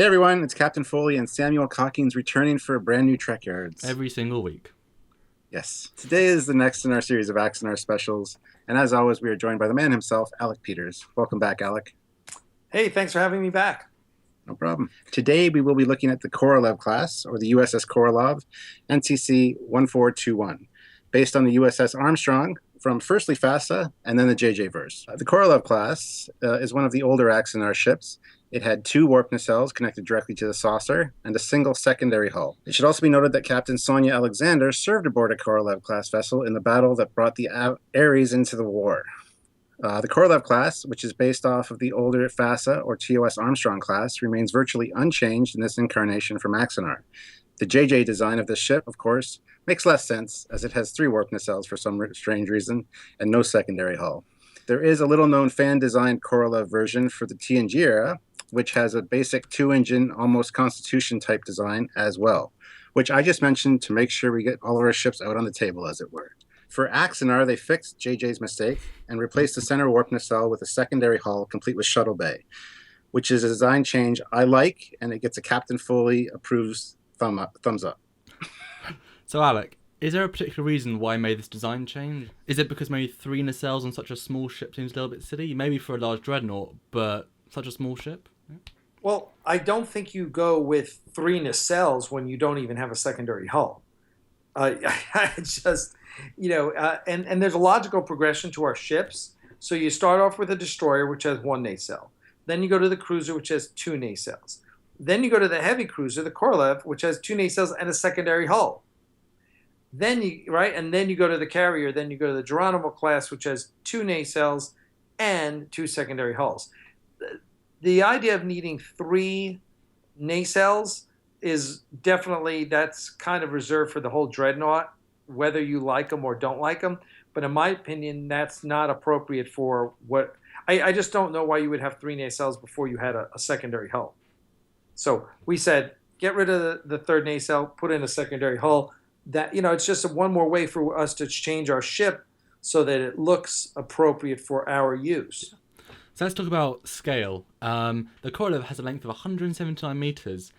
Hey everyone, it's Captain Foley and Samuel Cockings returning for a brand new Trekyards. Every single week. Yes, today is the next in our series of Axanar specials, and as always, we are joined by the man himself, Alec Peters. Welcome back, Alec. Hey, thanks for having me back. No problem. Today we will be looking at the Korolev class, or the USS Korolev, NCC 1421, based on the USS Armstrong from firstly FASA and then the JJ verse. The Korolev class is one of the older Axanar ships. It had two warp nacelles connected directly to the saucer and a single secondary hull. It should also be noted that Captain Sonia Alexander served aboard a Korolev-class vessel in the battle that brought the Ares into the war. The Korolev class, which is based off of the older FASA or TOS Armstrong class, remains virtually unchanged in this incarnation from Axanar. The JJ design of this ship, of course, makes less sense as it has three warp nacelles for some strange reason and no secondary hull. There is a little-known fan-designed Korolev version for the TNG era, which has a basic two-engine, almost Constitution-type design as well, which I just mentioned to make sure we get all of our ships out on the table, as it were. For Axanar, they fixed JJ's mistake and replaced the center warp nacelle with a secondary hull complete with shuttle bay, which is a design change I like, and it gets a Captain Foley approves thumbs up. So, Alec, is there a particular reason why I made this design change? Is it because maybe three nacelles on such a small ship seems a little bit silly? Maybe for a large dreadnought, but such a small ship? Well, I don't think you go with three nacelles when you don't even have a secondary hull. I just, and there's a logical progression to our ships. So you start off with a destroyer, which has one nacelle. Then you go to the cruiser, which has two nacelles. Then you go to the heavy cruiser, the Korolev, which has two nacelles and a secondary hull. Then you go to the carrier. Then you go to the Geronimo class, which has two nacelles and two secondary hulls. The idea of needing three nacelles is definitely, that's kind of reserved for the whole dreadnought, whether you like them or don't like them. But in my opinion, that's not appropriate for what I just don't know why you would have three nacelles before you had a secondary hull. So we said, get rid of the third nacelle, put in a secondary hull. That, it's just one more way for us to change our ship so that it looks appropriate for our use. So let's talk about scale. The Korolev has a length of 179 meters.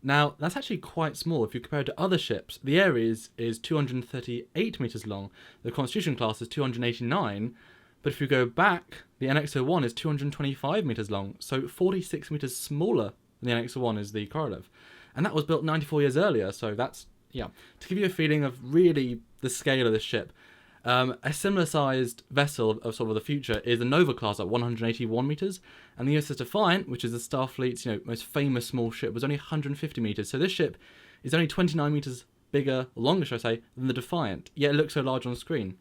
Now, that's actually quite small if you compare it to other ships. The Ares is 238 meters long. The Constitution class is 289. But if you go back, the NX-01 is 225 meters long, so 46 meters smaller than the NX-01 is the Korolev. And that was built 94 years earlier, so that's, to give you a feeling of really the scale of this ship. A similar sized vessel of sort of the future is the Nova class at 181 meters, and the USS Defiant, which is the Starfleet's most famous small ship, was only 150 meters. So this ship is only 29 meters bigger, or longer, should I say, than the Defiant. Yet it looks so large on screen.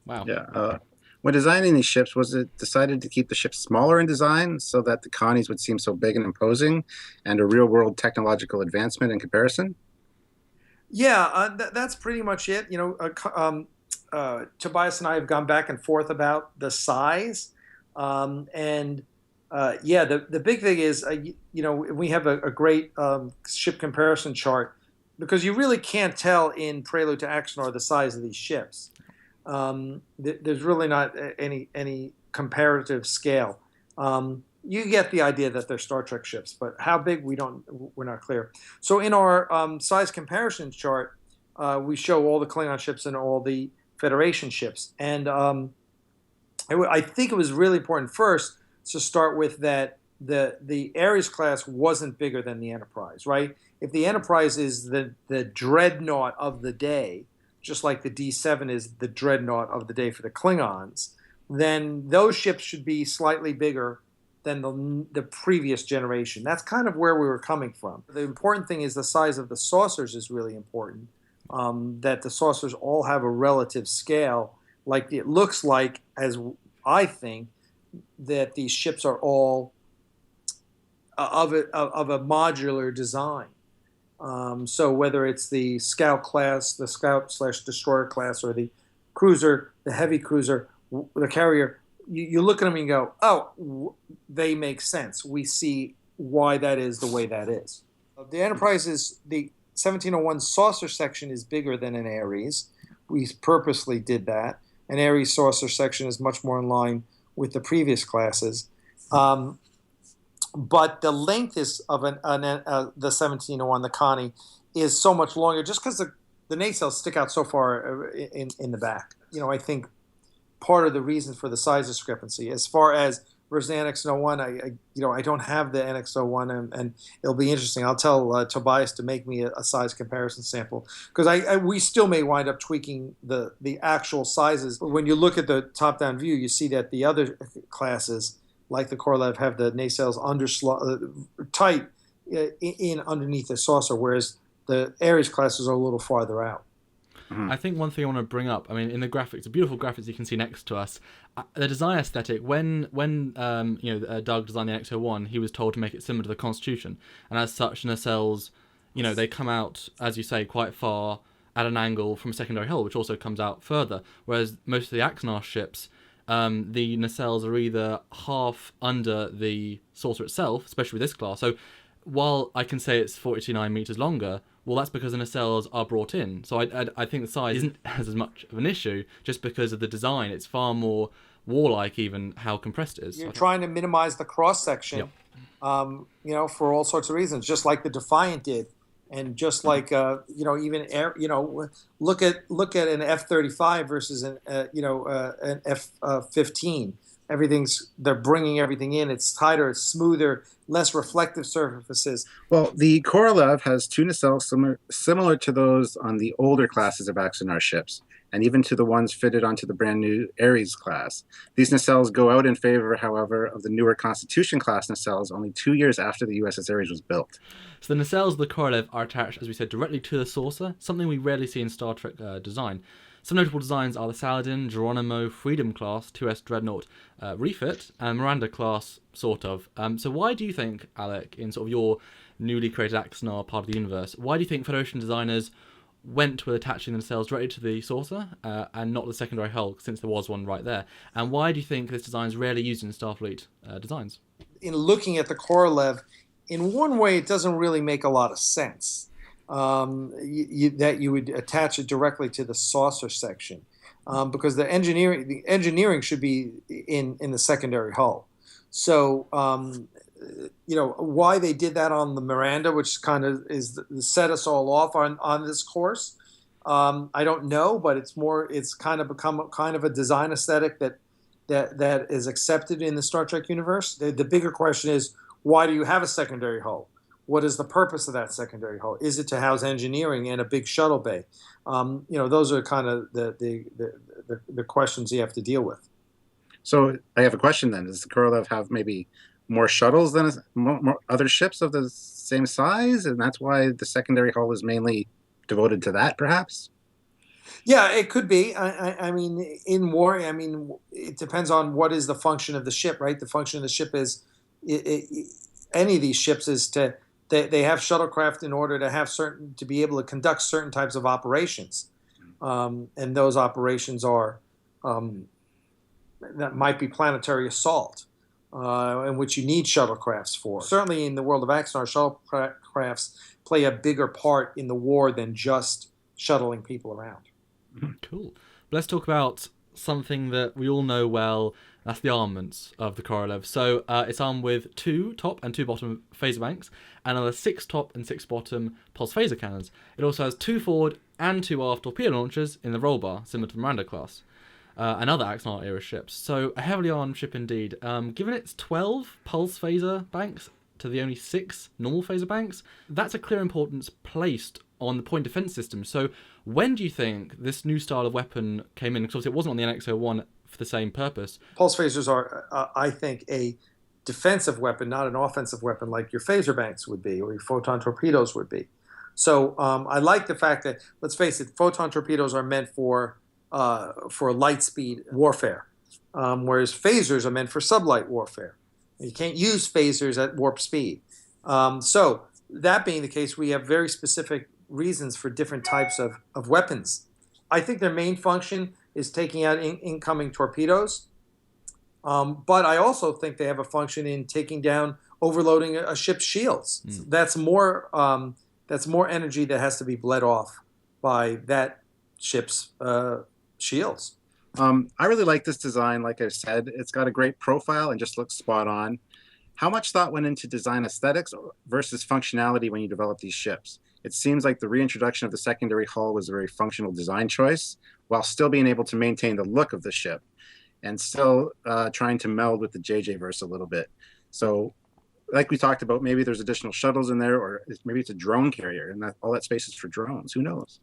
Wow. Yeah. When designing these ships, was it decided to keep the ships smaller in design so that the Connies would seem so big and imposing, and a real-world technological advancement in comparison? Yeah, that's pretty much it. Tobias and I have gone back and forth about the size, the big thing is, we have a great ship comparison chart because you really can't tell in Prelude to Axanar the size of these ships. There's really not any comparative scale. You get the idea that they're Star Trek ships, but how big we're not clear. So in our size comparison chart, we show all the Klingon ships and all the Federation ships, and I think it was really important first to start with that the Ares class wasn't bigger than the Enterprise, right? If the Enterprise is the dreadnought of the day, just like the D7 is the dreadnought of the day for the Klingons, then those ships should be slightly bigger than the previous generation. That's kind of where we were coming from. The important thing is the size of the saucers is really important. That the saucers all have a relative scale. Like it looks like, as I think, that these ships are all of a modular design. So whether it's the Scout class, the Scout/Destroyer class, or the cruiser, the heavy cruiser, the carrier, you look at them and you go, oh, they make sense. We see why that is the way that is. The Enterprise is the 1701 saucer section is bigger than an Ares. We purposely did that. An Ares saucer section is much more in line with the previous classes. but the length is of the 1701, the Connie, is so much longer just because the nacelles stick out so far in the back. I think part of the reason for the size discrepancy. As far as versus the NX01, I don't have the NX01, and it'll be interesting. I'll tell Tobias to make me a size comparison sample, because we still may wind up tweaking the actual sizes. When you look at the top-down view, you see that the other classes, like the Korolev, have the nacelles tight in underneath the saucer, whereas the Aries classes are a little farther out. I think one thing I want to bring up, I mean, in the graphics, the beautiful graphics you can see next to us, the design aesthetic, when Doug designed the NX01, he was told to make it similar to the Constitution. And as such, nacelles, they come out, as you say, quite far at an angle from a secondary hull, which also comes out further. Whereas most of the Axanar ships, the nacelles are either half under the saucer itself, especially with this class. So while I can say it's 49 meters longer, well, that's because the nacelles are brought in. So I think the size isn't as much of an issue just because of the design. It's far more warlike, even how compressed it is. You're trying to minimize the cross section, for all sorts of reasons, just like the Defiant did, and just like even air. Look at an F-35 versus an F-15. They're bringing everything in. It's tighter, it's smoother, less reflective surfaces. Well, the Korolev has two nacelles similar to those on the older classes of Axanar ships, and even to the ones fitted onto the brand new Aries class. These nacelles go out in favor, however, of the newer Constitution class nacelles only 2 years after the USS Aries was built. So the nacelles of the Korolev are attached, as we said, directly to the saucer, something we rarely see in Star Trek design. Some notable designs are the Saladin, Geronimo, Freedom class, 2S Dreadnought refit, and Miranda class, sort of. So why do you think, Alec, in sort of your newly created Axanar part of the universe, why do you think Federation designers went with attaching the nacelles directly to the saucer and not the secondary hull, since there was one right there? And why do you think this design is rarely used in Starfleet designs? In looking at the Korolev, in one way, it doesn't really make a lot of sense. That you would attach it directly to the saucer section, because the engineering should be in the secondary hull. So why they did that on the Miranda, which kind of set us all off on this course, I don't know, but it's kind of become kind of a design aesthetic that is accepted in the Star Trek universe. The bigger question is, why do you have a secondary hull? What is the purpose of that secondary hull? Is it to house engineering and a big shuttle bay? Those are kind of the questions you have to deal with. So I have a question then. Does the Korolev have maybe more shuttles than more other ships of the same size? And that's why the secondary hull is mainly devoted to that, perhaps? Yeah, it could be. I mean, in war, it depends on what is the function of the ship, right? The function of the ship is, any of these ships is to... They have shuttlecraft in order to be able to conduct certain types of operations, and those operations are that might be planetary assault, in which you need shuttlecrafts for. Certainly, in the world of Axanar, shuttlecrafts play a bigger part in the war than just shuttling people around. Cool. Let's talk about something that we all know well. That's the armaments of the Korolev. So it's armed with 2 top and 2 bottom phaser banks, and another 6 top and 6 bottom pulse phaser cannons. It also has 2 forward and 2 aft torpedo launchers in the roll bar, similar to the Miranda class, and other Axanar era ships. So a heavily armed ship indeed. Given its 12 pulse phaser banks to the only 6 normal phaser banks, that's a clear importance placed on the point defense system. So when do you think this new style of weapon came in? Because obviously it wasn't on the NX-01 for the same purpose. Pulse phasers are, I think, a defensive weapon, not an offensive weapon like your phaser banks would be, or your photon torpedoes would be. So I like the fact that, let's face it, photon torpedoes are meant for light speed warfare, whereas phasers are meant for sublight warfare. You can't use phasers at warp speed. So that being the case, we have very specific reasons for different types of weapons. I think their main function is taking out incoming torpedoes, but I also think they have a function in taking down, overloading a ship's shields. That's more energy that has to be bled off by that ship's shields. I really like this design. Like I said, it's got a great profile and just looks spot on. How much thought went into design aesthetics versus functionality when you developed these ships? It seems like the reintroduction of the secondary hull was a very functional design choice, while still being able to maintain the look of the ship and still trying to meld with the JJ verse a little bit. So, like we talked about, maybe there's additional shuttles in there, or maybe it's a drone carrier, and all that space is for drones. Who knows?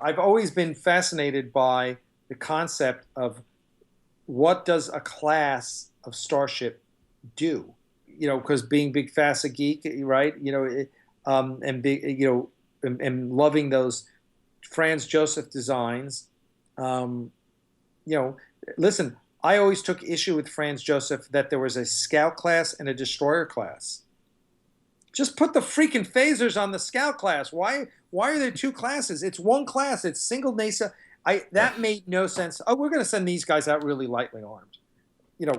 I've always been fascinated by the concept of what does a class of starship do? You know, because being big, fast a geek, right? You know, and big, and loving those Franz Joseph designs. You know, listen, I always took issue with Franz Joseph that there was a scout class and a destroyer class. Just put the freaking phasers on the scout class. Why are there two classes? It's one class. It's single NASA. That made no sense. Oh, we're going to send these guys out really lightly armed. You know,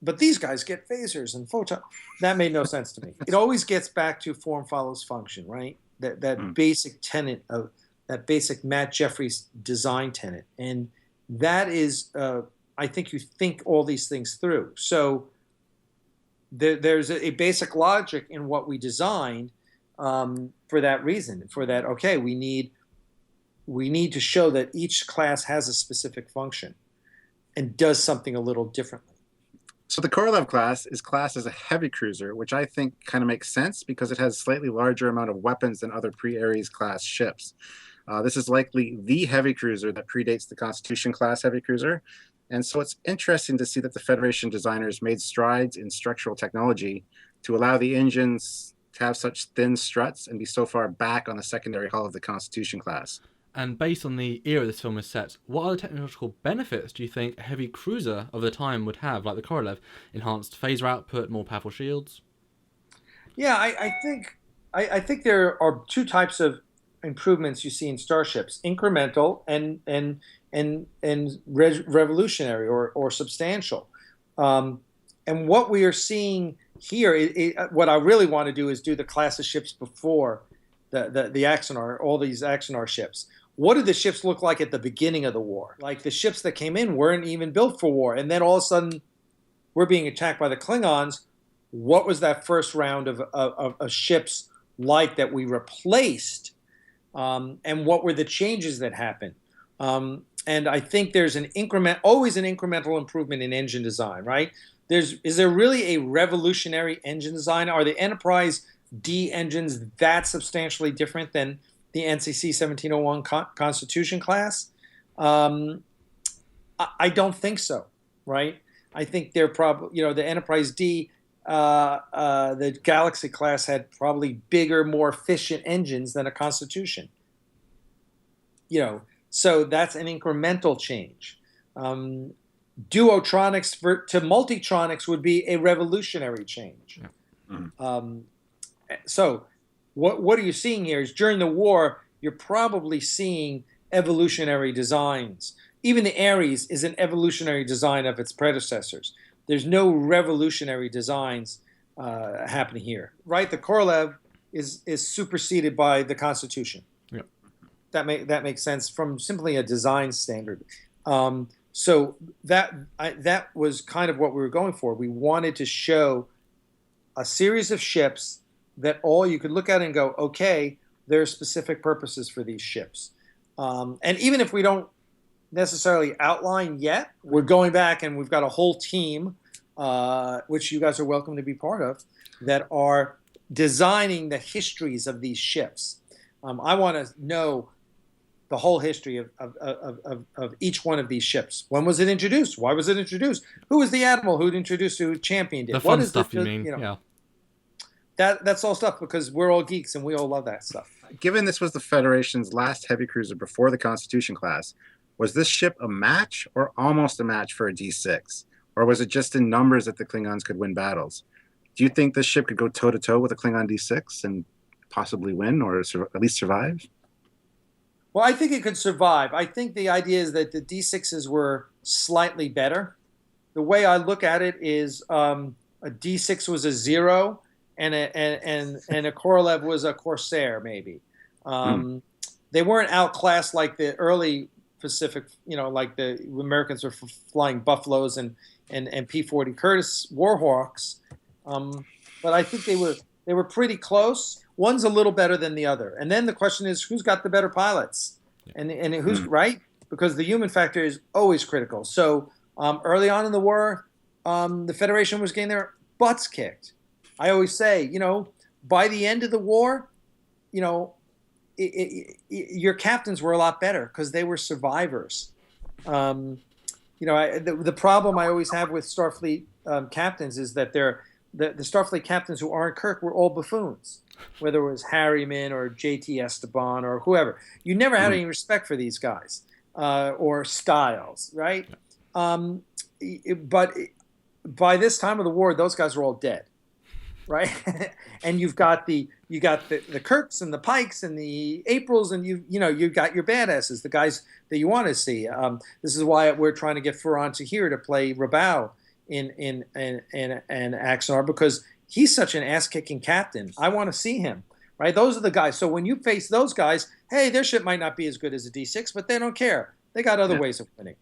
but these guys get phasers and photon. That made no sense to me. It always gets back to form follows function, right? That basic tenet of that basic Matt Jeffries design tenet. And that is, I think you think all these things through. So there's a basic logic in what we designed for that reason, for that, okay, we need to show that each class has a specific function and does something a little differently. So the Korolev class is classed as a heavy cruiser, which I think kind of makes sense because it has slightly larger amount of weapons than other pre-Ares class ships. This is likely the heavy cruiser that predates the Constitution class heavy cruiser. And so it's interesting to see that the Federation designers made strides in structural technology to allow the engines to have such thin struts and be so far back on the secondary hull of the Constitution class. And based on the era this film is set, what other technological benefits do you think a heavy cruiser of the time would have, like the Korolev? Enhanced phaser output, more powerful shields? Yeah, I think there are two types of improvements you see in starships: incremental and revolutionary or substantial. And what we are seeing here, what I really want to do is do the class of ships before the Axanar, all these Axanar ships. What did the ships look like at the beginning of the war? Like the ships that came in weren't even built for war. And then all of a sudden we're being attacked by the Klingons. What was that first round of ships like that we replaced? And what were the changes that happened? And I think there's always an incremental improvement in engine design, right? Is there really a revolutionary engine design? Are the Enterprise D engines that substantially different than the NCC 1701 Constitution class? I don't think so, right? I think they're probably, the Enterprise D, the Galaxy class had probably bigger, more efficient engines than a Constitution. So that's an incremental change. Duotronics to multitronics would be a revolutionary change. Yeah. Mm-hmm. So what are you seeing here is during the war, you're probably seeing evolutionary designs. Even the Ares is an evolutionary design of its predecessors. There's no revolutionary designs happening here, right? The Korolev is superseded by the Constitution. Yeah. That makes sense from simply a design standard. So that was kind of what we were going for. We wanted to show a series of ships that all you could look at and go, okay, there are specific purposes for these ships. And even if we don't necessarily outline yet, we're going back and we've got a whole team, which you guys are welcome to be part of, that are designing the histories of these ships. I want to know the whole history of each one of these ships. When was it introduced? Why was it introduced? Who was the admiral who introduced it, who championed it? The fun stuff, you mean? Yeah. That's all stuff because we're all geeks and we all love that stuff. Given this was the Federation's last heavy cruiser before the Constitution class, was this ship a match or almost a match for a D6? Or was it just in numbers that the Klingons could win battles? Do you think this ship could go toe-to-toe with a Klingon D6 and possibly win or at least survive? Well, I think it could survive. I think the idea is that the D6s were slightly better. The way I look at it is a D6 was a 0 and a Korolev was a Corsair, maybe. They weren't outclassed like the early Pacific, like the Americans were flying Buffaloes and P-40 Curtiss Warhawks. but I think they were pretty close. One's a little better than the other, and then the question is who's got the better pilots, and who's right, because the human factor is always critical. So early on in the war, the Federation was getting their butts kicked. I always say, by the end of the war, your captains were a lot better because they were survivors. The problem I always have with Starfleet captains is that the Starfleet captains who aren't Kirk were all buffoons, whether it was Harriman or J.T. Esteban or whoever. You never had any respect for these guys or Styles, right? But by this time of the war, those guys are all dead, right? And you've got the Kirks and the Pikes and the Aprils, and you've got your badasses, the guys that you want to see. This is why we're trying to get Ferran Tahir to play Rabaul in Axanar, because he's such an ass-kicking captain. I want to see him, right? Those are the guys. So when you face those guys, hey, their ship might not be as good as a D6, but they don't care. They got other ways of winning.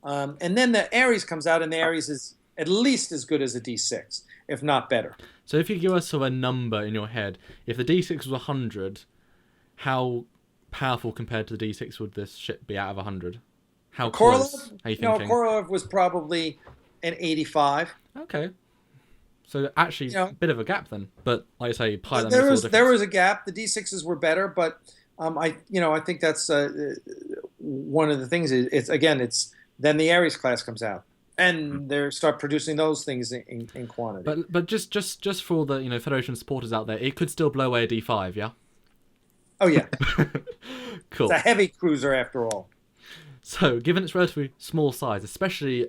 And then the Ares comes out, and the Ares is at least as good as a D6, if not better. So if you give us sort of a number in your head, if the D6 was 100, how powerful compared to the D6 would this ship be out of 100? How close? Korolev? Are you thinking? Korolev was probably an 85. Okay. So actually, a bit of a gap then. But like I say, pilot there was a gap. The D6s were better, but I think that's one of the things. It's then the Ares class comes out, and they start producing those things in quantity. But just for all the Federation supporters out there, it could still blow away a D5, yeah. Oh yeah. Cool. It's a heavy cruiser after all. So, given its relatively small size, especially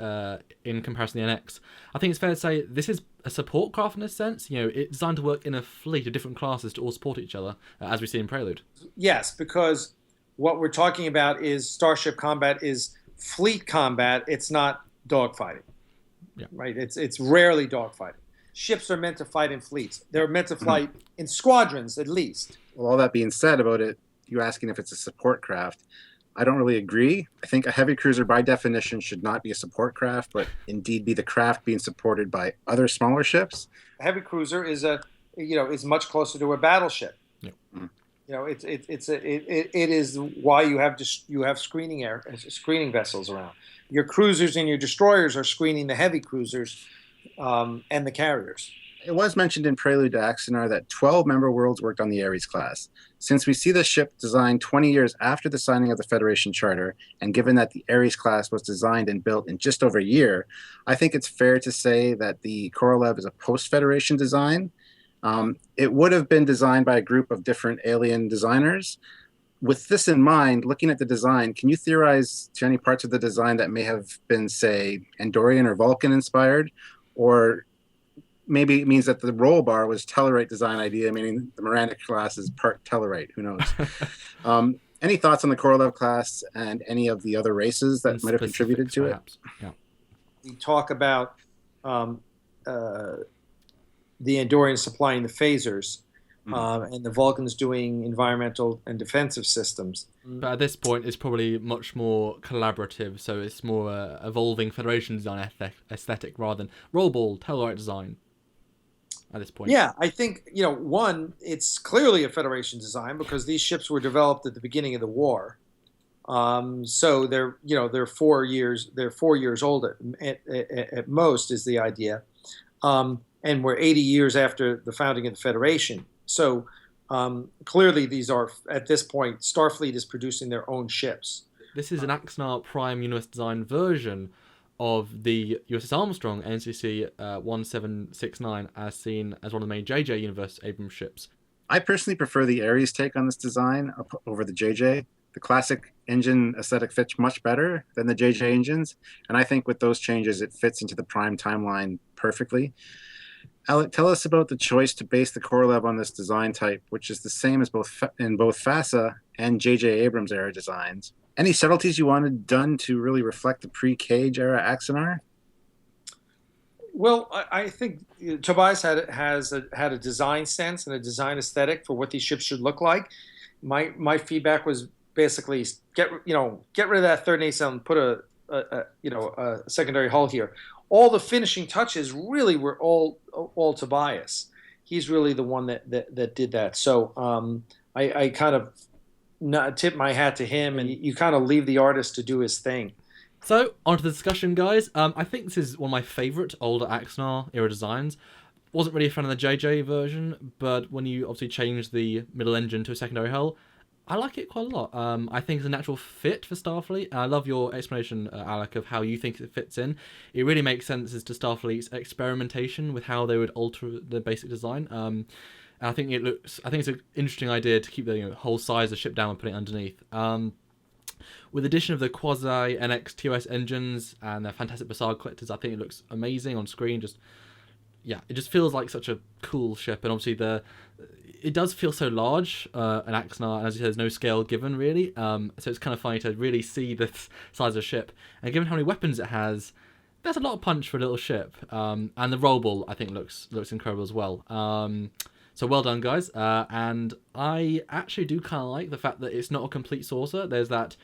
in comparison to the NX, I think it's fair to say this is a support craft in a sense. It's designed to work in a fleet of different classes to all support each other, as we see in Prelude. Yes, because what we're talking about is starship combat is fleet combat. It's not dogfighting. Yeah. Right? It's rarely dogfighting. Ships are meant to fight in fleets. They're meant to fight in squadrons, at least. Well, all that being said about it, you asking if it's a support craft, I don't really agree. I think a heavy cruiser by definition should not be a support craft, but indeed be the craft being supported by other smaller ships. A heavy cruiser is is much closer to a battleship. Yep. It is why you have screening vessels around. Your cruisers and your destroyers are screening the heavy cruisers and the carriers. It was mentioned in Prelude to Axanar that 12 member worlds worked on the Ares class. Since we see the ship designed 20 years after the signing of the Federation Charter, and given that the Ares class was designed and built in just over a year, I think it's fair to say that the Korolev is a post-Federation design. It would have been designed by a group of different alien designers. With this in mind, looking at the design, can you theorize to any parts of the design that may have been, say, Andorian or Vulcan inspired, or maybe it means that the roll bar was Tellarite design idea, meaning the Miranda class is part Tellarite. Who knows? Any thoughts on the Korolev class and any of the other races that might have contributed to perhaps. it? Yeah. We talk about the Andorians supplying the phasers and the Vulcans doing environmental and defensive systems. But at this point, it's probably much more collaborative, so it's more evolving Federation design aesthetic rather than rollball, Tellarite design. At this point, yeah, I think one, it's clearly a Federation design because these ships were developed at the beginning of the war, so they're 4 years old at most is the idea, and we're 80 years after the founding of the Federation. So clearly, these are at this point, Starfleet is producing their own ships. This is an Axanar Prime Universe design version of the USS Armstrong NCC 1769 as seen as one of the main JJ Universe Abrams ships. I personally prefer the Ares take on this design over the JJ. The classic engine aesthetic fits much better than the JJ engines, and I think with those changes it fits into the Prime timeline perfectly. Alec, tell us about the choice to base the Korolev on this design type, which is the same as both FASA and JJ Abrams era designs. Any subtleties you wanted done to really reflect the pre-Cage era Axanar? Well, I think Tobias had a design sense and a design aesthetic for what these ships should look like. My feedback was basically get rid of that third nacelle and put a secondary hull here. All the finishing touches really were all Tobias. he's really the one that did that. So I kind of tip my hat to him, and you kind of leave the artist to do his thing. So, on to the discussion, guys. I think this is one of my favourite older Axanar era designs. Wasn't really a fan of the JJ version, but when you obviously change the middle engine to a secondary hull, I like it quite a lot. I think it's a natural fit for Starfleet, and I love your explanation, Alec, of how you think it fits in. It really makes sense as to Starfleet's experimentation with how they would alter the basic design. And I think it's an interesting idea to keep the whole size of the ship down and put it underneath. With the addition of the quasi NX TOS engines and the fantastic Bassard collectors, I think it looks amazing on screen. It just feels like such a cool ship, and obviously it does feel so large, an Axanar, and as you said, there's no scale given really. So it's kind of funny to really see the size of the ship, and given how many weapons it has, that's a lot of punch for a little ship. And the roll ball, I think, looks incredible as well. So well done, guys. And I actually do kind of like the fact that it's not a complete saucer. There's that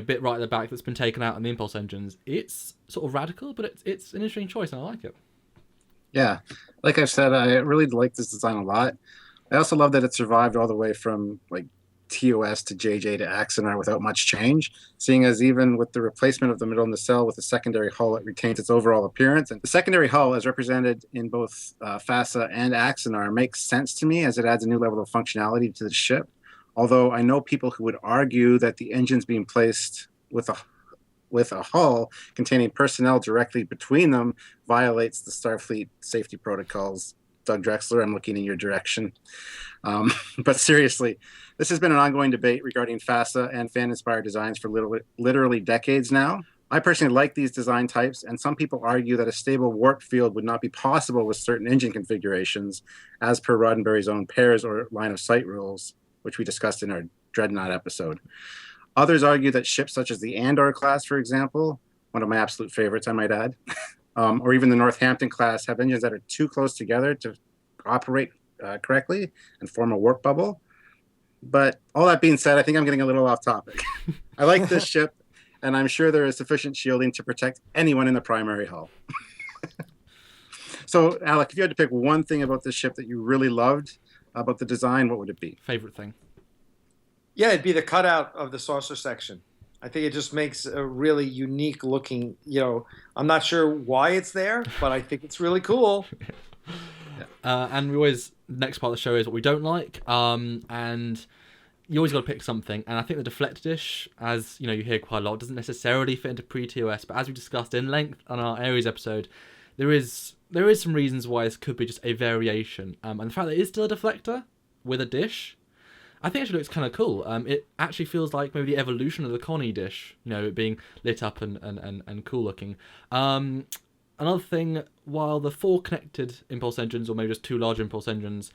bit right at the back that's been taken out in the impulse engines. It's sort of radical, but it's an interesting choice, and I like it. Yeah, like I've said, I really like this design a lot. I also love that it survived all the way from like TOS to JJ to Axanar without much change, seeing as even with the replacement of the middle nacelle with a secondary hull, it retains its overall appearance. And the secondary hull, as represented in both FASA and Axanar, makes sense to me as it adds a new level of functionality to the ship. Although I know people who would argue that the engines being placed with a hull containing personnel directly between them violates the Starfleet safety protocols. Doug Drexler, I'm looking in your direction. But seriously, this has been an ongoing debate regarding FASA and fan-inspired designs for literally decades now. I personally like these design types, and some people argue that a stable warp field would not be possible with certain engine configurations, as per Roddenberry's own pairs or line of sight rules, which we discussed in our Dreadnought episode. Others argue that ships such as the Andor class, for example, one of my absolute favorites, I might add, or even the Northampton class, have engines that are too close together to operate correctly and form a warp bubble. But all that being said, I think I'm getting a little off topic. I like this ship, and I'm sure there is sufficient shielding to protect anyone in the primary hull. So, Alec, if you had to pick one thing about this ship that you really loved about the design, what would it be? Favorite thing? Yeah, it'd be the cutout of the saucer section. I think it just makes a really unique looking, I'm not sure why it's there, but I think it's really cool. And we always, next part of the show is what we don't like. And you always got to pick something. And I think the deflector dish, as you hear quite a lot, doesn't necessarily fit into pre-TOS. But as we discussed in length on our Ares episode, there is some reasons why this could be just a variation. And the fact that it is still a deflector with a dish, I think it actually looks kind of cool. It actually feels like maybe the evolution of the Connie dish, it being lit up and cool looking. Another thing, while the 4 connected impulse engines, or maybe just 2 large impulse engines,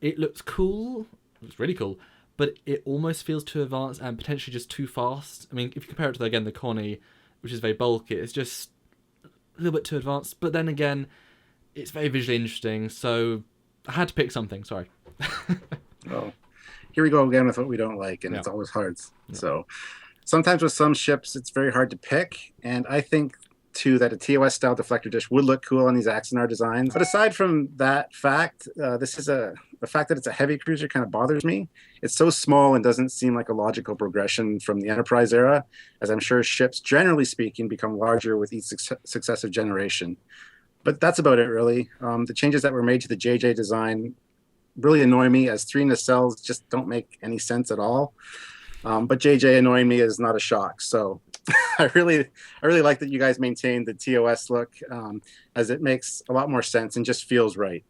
it looks cool. It's really cool, but it almost feels too advanced and potentially just too fast. I mean, if you compare it to, again, the Connie, which is very bulky, it's just a little bit too advanced. But then again, it's very visually interesting, so I had to pick something. Sorry. Oh. Here we go again with what we don't like, and it's always hard. Yeah. So sometimes with some ships, it's very hard to pick, and I think, too, that a TOS-style deflector dish would look cool on these Axanar designs. But aside from that fact, the fact that it's a heavy cruiser kind of bothers me. It's so small and doesn't seem like a logical progression from the Enterprise era, as I'm sure ships, generally speaking, become larger with each successive generation. But that's about it, really. The changes that were made to the JJ design really annoy me, as 3 nacelles just don't make any sense at all. But JJ annoying me is not a shock. So I really like that you guys maintain the TOS look, as it makes a lot more sense and just feels right.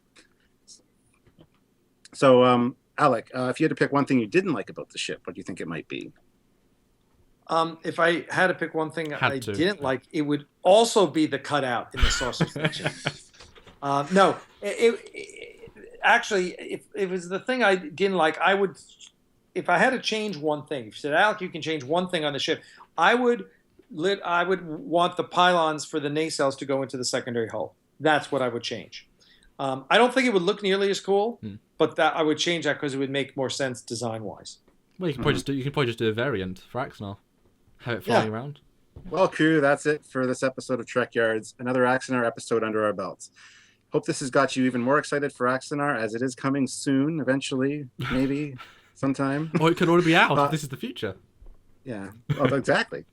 So Alec, if you had to pick one thing you didn't like about the ship, what do you think it might be? If I had to pick one thing I didn't like, it would also be the cutout in the saucer section. No, actually, if it was the thing I didn't like, I would, if I had to change one thing, if you said, Alec, you can change one thing on the ship, I would want the pylons for the nacelles to go into the secondary hull. That's what I would change. I don't think it would look nearly as cool, but that I would change that because it would make more sense design-wise. Well, you can probably just do a variant for Axanar, have it flying around. Well, crew, that's it for this episode of Trekyards. Another Axanar episode under our belts. Hope this has got you even more excited for Axanar, as it is coming soon, eventually, maybe sometime. Or it could already be out. This is the future. Yeah, well, exactly.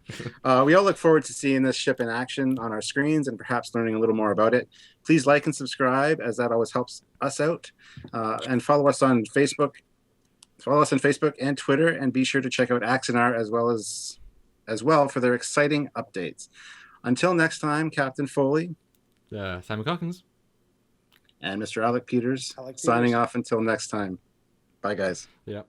We all look forward to seeing this ship in action on our screens and perhaps learning a little more about it. Please like and subscribe, as that always helps us out. And follow us on Facebook. Follow us on Facebook and Twitter, and be sure to check out Axanar as well for their exciting updates. Until next time, Captain Foley. Simon Cockings. And Mr. Alec Peters signing off until next time. Bye, guys. Yeah.